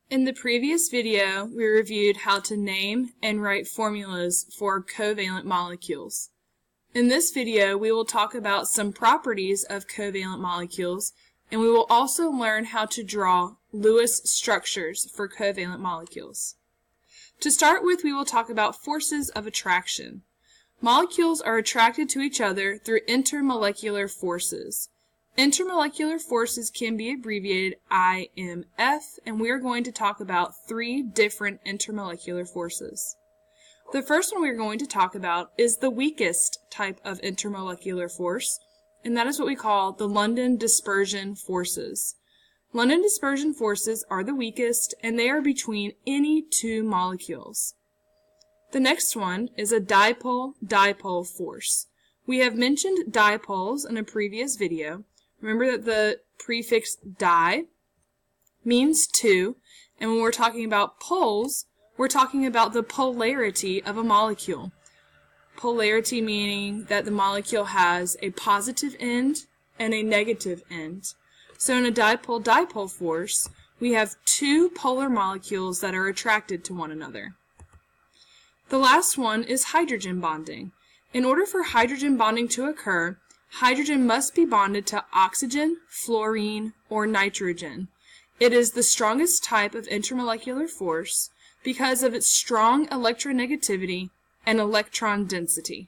In the previous video, we reviewed how to name and write formulas for covalent molecules. In this video, we will talk about some properties of covalent molecules, and we will also learn how to draw Lewis structures for covalent molecules. To start with, we will talk about forces of attraction. Molecules are attracted to each other through intermolecular forces. Intermolecular forces can be abbreviated IMF, and we are going to talk about 3 different intermolecular forces. The first one we are going to talk about is the weakest type of intermolecular force, and that is what we call the London dispersion forces. London dispersion forces are the weakest, and they are between any 2 molecules. The next one is a dipole-dipole force. We have mentioned dipoles in a previous video. Remember that the prefix di means 2, and when we're talking about poles, we're talking about the polarity of a molecule. Polarity meaning that the molecule has a positive end and a negative end. So in a dipole-dipole force, we have 2 polar molecules that are attracted to one another. The last one is hydrogen bonding. In order for hydrogen bonding to occur, hydrogen must be bonded to oxygen, fluorine, or nitrogen. It is the strongest type of intermolecular force because of its strong electronegativity and electron density.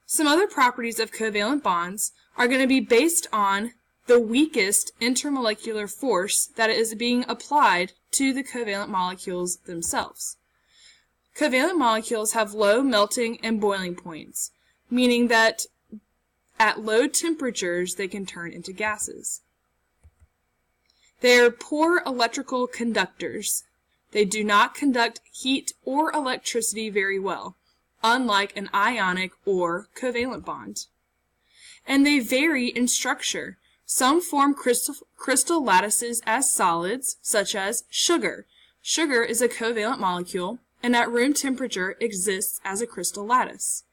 Some other properties of covalent bonds are going to be based on the weakest intermolecular force that is being applied to the covalent molecules themselves. Covalent molecules have low melting and boiling points, meaning that at low temperatures they can turn into gases. They are poor electrical conductors. They do not conduct heat or electricity very well, unlike an ionic or covalent bond. And they vary in structure. Some form crystal lattices as solids, such as sugar. Sugar is a covalent molecule, and at room temperature exists as a crystal lattice.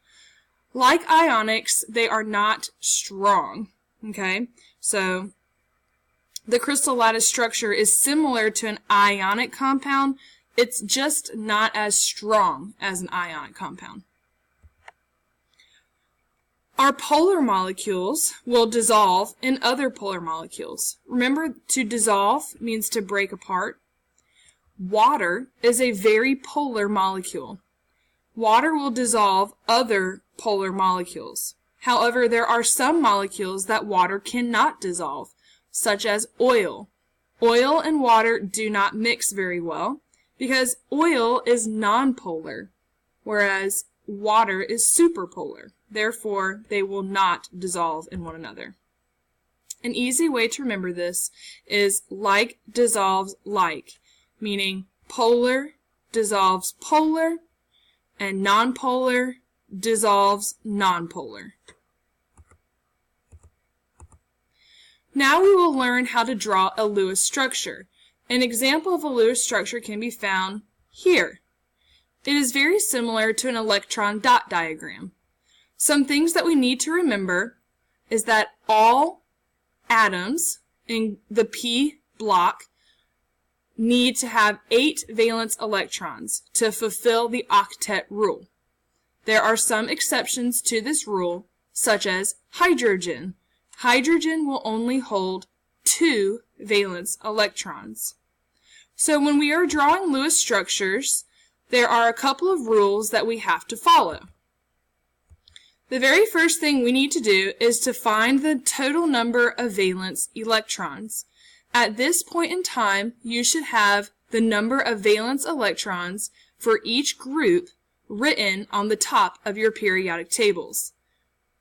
Like ionics, they are not strong. Okay, so the crystal lattice structure is similar to an ionic compound. It's just not as strong as an ionic compound. Our polar molecules will dissolve in other polar molecules. Remember, to dissolve means to break apart. Water is a very polar molecule. Water will dissolve other polar molecules. However, there are some molecules that water cannot dissolve, such as oil. Oil and water do not mix very well because oil is nonpolar, whereas water is superpolar. Therefore, they will not dissolve in one another. An easy way to remember this is like dissolves like, meaning polar dissolves polar and nonpolar dissolves nonpolar. Now we will learn how to draw a Lewis structure. An example of a Lewis structure can be found here. It is very similar to an electron dot diagram. Some things that we need to remember is that all atoms in the P block need to have 8 valence electrons to fulfill the octet rule. There are some exceptions to this rule, such as hydrogen. Hydrogen will only hold 2 valence electrons. So when we are drawing Lewis structures, there are a couple of rules that we have to follow. The very first thing we need to do is to find the total number of valence electrons. At this point in time, you should have the number of valence electrons for each group written on the top of your periodic tables.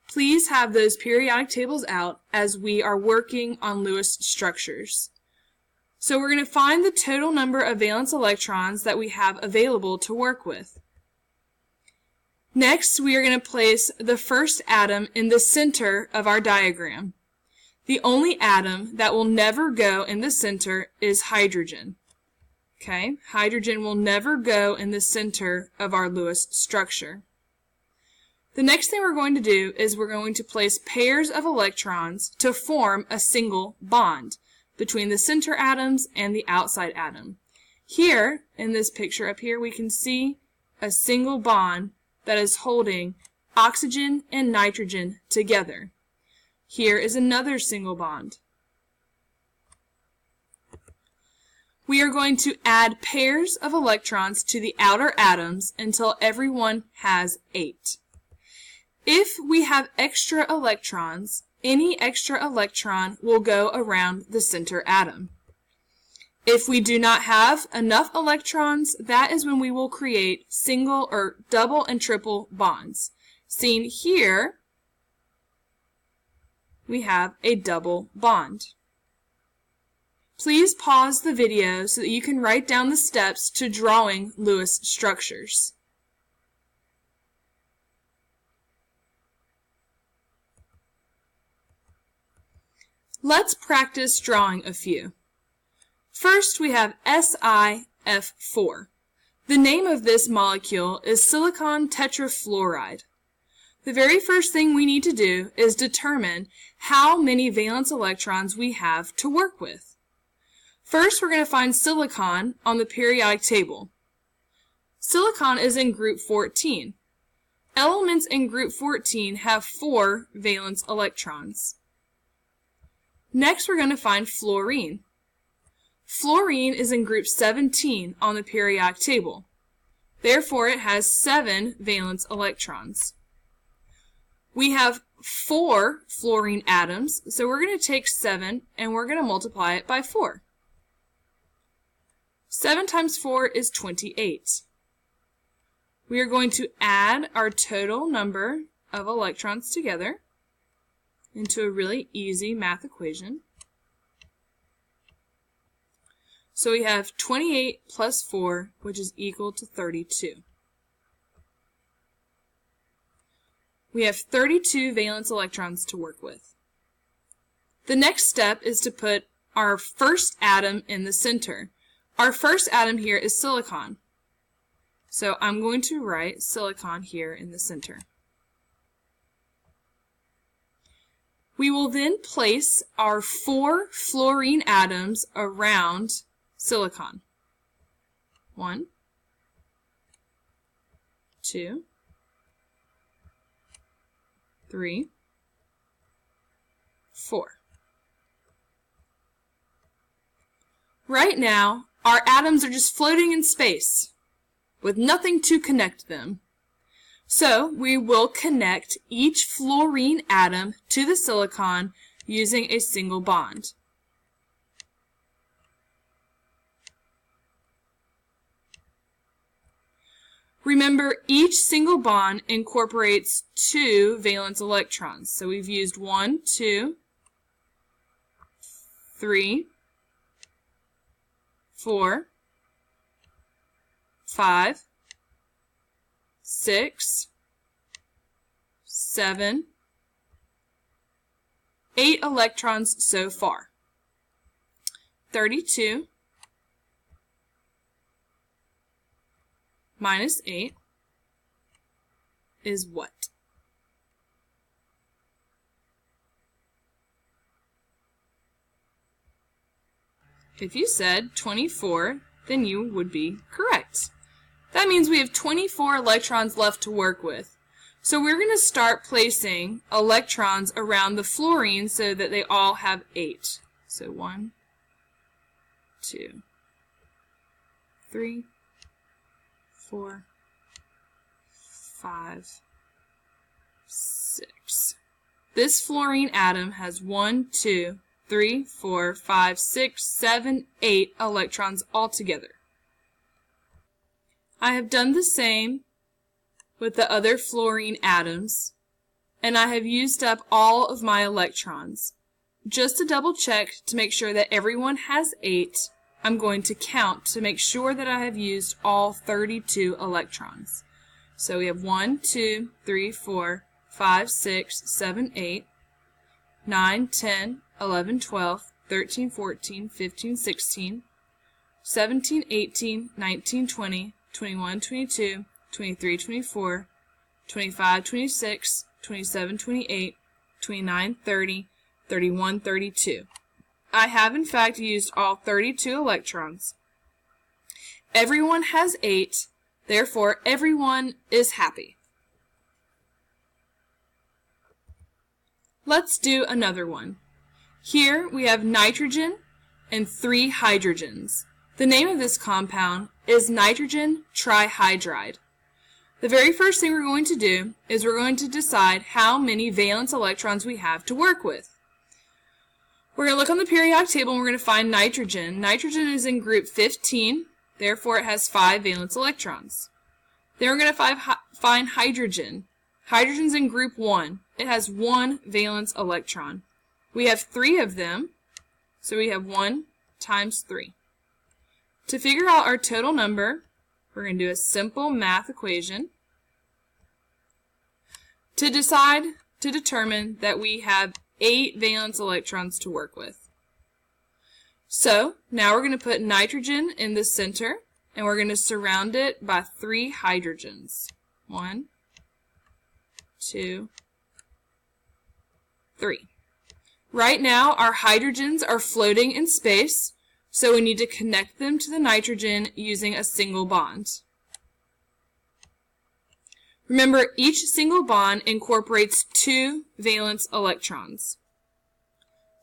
Please have those periodic tables out as we are working on Lewis structures. So we're going to find the total number of valence electrons that we have available to work with. Next, we are going to place the first atom in the center of our diagram. The only atom that will never go in the center is hydrogen. Okay, hydrogen will never go in the center of our Lewis structure. The next thing we're going to do is we're going to place pairs of electrons to form a single bond between the center atoms and the outside atom. Here, in this picture up here, we can see a single bond that is holding oxygen and nitrogen together. Here is another single bond. We are going to add pairs of electrons to the outer atoms until everyone has 8. If we have extra electrons, any extra electron will go around the center atom. If we do not have enough electrons, that is when we will create single or double and triple bonds. Seen here, we have a double bond. Please pause the video so that you can write down the steps to drawing Lewis structures. Let's practice drawing a few. First, we have SiF4. The name of this molecule is silicon tetrafluoride. The very first thing we need to do is determine how many valence electrons we have to work with. First, we're going to find silicon on the periodic table. Silicon is in group 14. Elements in group 14 have 4 valence electrons. Next, we're going to find fluorine. Fluorine is in group 17 on the periodic table. Therefore, it has 7 valence electrons. We have 4 fluorine atoms, so we're going to take 7 and we're going to multiply it by 4. 7 times 4 is 28. We are going to add our total number of electrons together into a really easy math equation. So we have 28 plus 4, which is equal to 32. We have 32 valence electrons to work with. The next step is to put our first atom in the center. Our first atom here is silicon. So I'm going to write silicon here in the center. We will then place our 4 fluorine atoms around silicon. 1, 2, 3, 4. Right now, our atoms are just floating in space with nothing to connect them. So we will connect each fluorine atom to the silicon using a single bond. Remember, each single bond incorporates 2 valence electrons. So we've used 1, 2, 3, 4, 5, 6, 7, 8 electrons so far. 32 minus 8 is what? If you said 24, then you would be correct. That means we have 24 electrons left to work with. So we're going to start placing electrons around the fluorine so that they all have 8. So 1, 2, 3, 4, 5, 6. This fluorine atom has 1, 2, 3, 4, 5, 6, 7, 8 electrons altogether. I have done the same with the other fluorine atoms, and I have used up all of my electrons. Just to double check to make sure that everyone has 8, I'm going to count to make sure that I have used all 32 electrons. So we have 1, 2, 3, 4, 5, 6, 7, 8, 9, 10, 11, 12, 13, 14, 15, 16, 17, 18, 19, 20, 21, 22, 23, 24, 25, 26, 27, 28, 29, 30, 31, 32. I have in fact used all 32 electrons. Everyone has 8, therefore everyone is happy. Let's do another one. Here we have nitrogen and 3 hydrogens. The name of this compound is nitrogen trihydride. The very first thing we're going to do is we're going to decide how many valence electrons we have to work with. We're going to look on the periodic table and we're going to find nitrogen. Nitrogen is in group 15, therefore it has 5 valence electrons. Then we're going to find hydrogen. Hydrogen's in group 1. It has 1 valence electron. We have 3 of them, so we have 1 times 3. To figure out our total number, we're going to do a simple math equation to determine that we have 8 valence electrons to work with. So now we're going to put nitrogen in the center and we're going to surround it by 3 hydrogens. 1, 2, 3. Right now our hydrogens are floating in space, so we need to connect them to the nitrogen using a single bond. Remember, each single bond incorporates 2 valence electrons.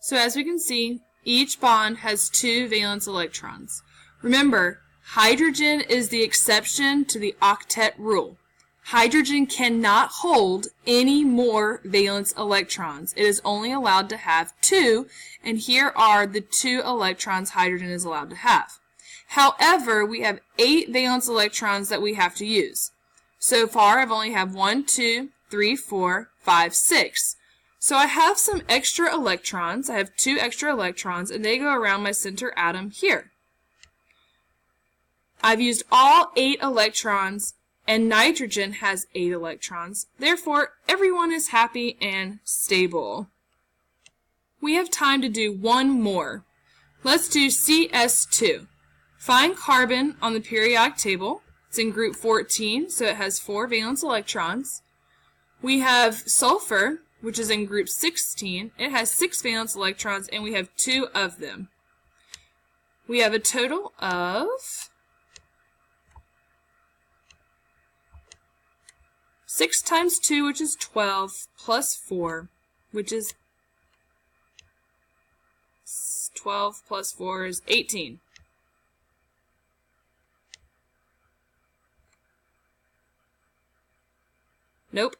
So as we can see, each bond has 2 valence electrons. Remember, hydrogen is the exception to the octet rule. Hydrogen cannot hold any more valence electrons. It is only allowed to have 2, and here are the 2 electrons hydrogen is allowed to have. However, we have 8 valence electrons that we have to use. So far, I've only have 1, 2, 3, 4, 5, 6. So I have some extra electrons. I have 2 extra electrons, and they go around my center atom here. I've used all 8 electrons, and nitrogen has 8 electrons. Therefore, everyone is happy and stable. We have time to do one more. Let's do CS2. Find carbon on the periodic table. It's in group 14, so it has 4 valence electrons. We have sulfur, which is in group 16. It has 6 valence electrons, and we have 2 of them. We have a total of 6 times 2, which is 12, plus 4, which is 12 plus 4 is 18. Nope.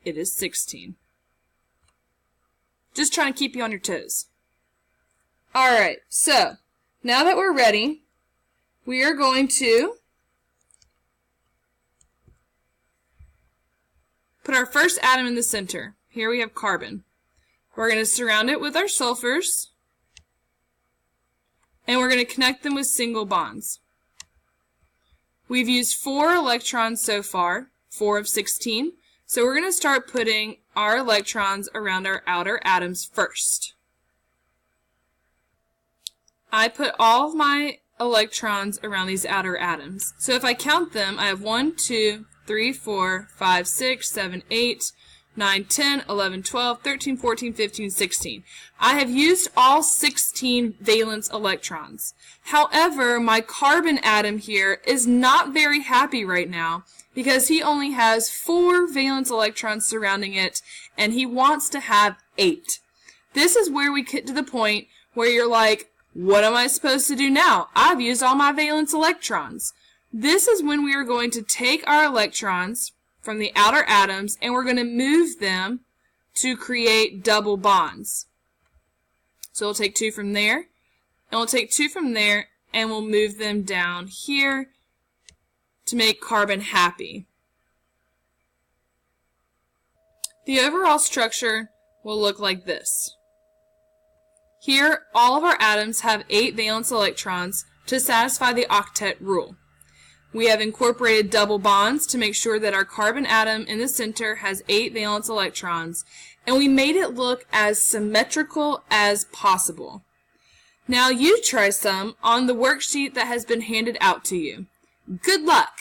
It is 16. Just trying to keep you on your toes. Alright, so now that we're ready, we are going to put our first atom in the center. Here we have carbon. We're going to surround it with our sulfurs, and we're going to connect them with single bonds. We've used 4 electrons so far, 4 of 16, so we're going to start putting our electrons around our outer atoms first. I put all of my electrons around these outer atoms. So if I count them, I have 1, 2, 3, 4, 5, 6, 7, 8, 9, 10, 11, 12, 13, 14, 15, 16. I have used all 16 valence electrons. However, my carbon atom here is not very happy right now because he only has 4 valence electrons surrounding it and he wants to have 8. This is where we get to the point where you're like, what am I supposed to do now? I've used all my valence electrons. This is when we are going to take our electrons from the outer atoms and we're going to move them to create double bonds. So we'll take 2 from there, and we'll take 2 from there, and we'll move them down here to make carbon happy. The overall structure will look like this. Here, all of our atoms have 8 valence electrons to satisfy the octet rule. We have incorporated double bonds to make sure that our carbon atom in the center has 8 valence electrons, and we made it look as symmetrical as possible. Now you try some on the worksheet that has been handed out to you. Good luck!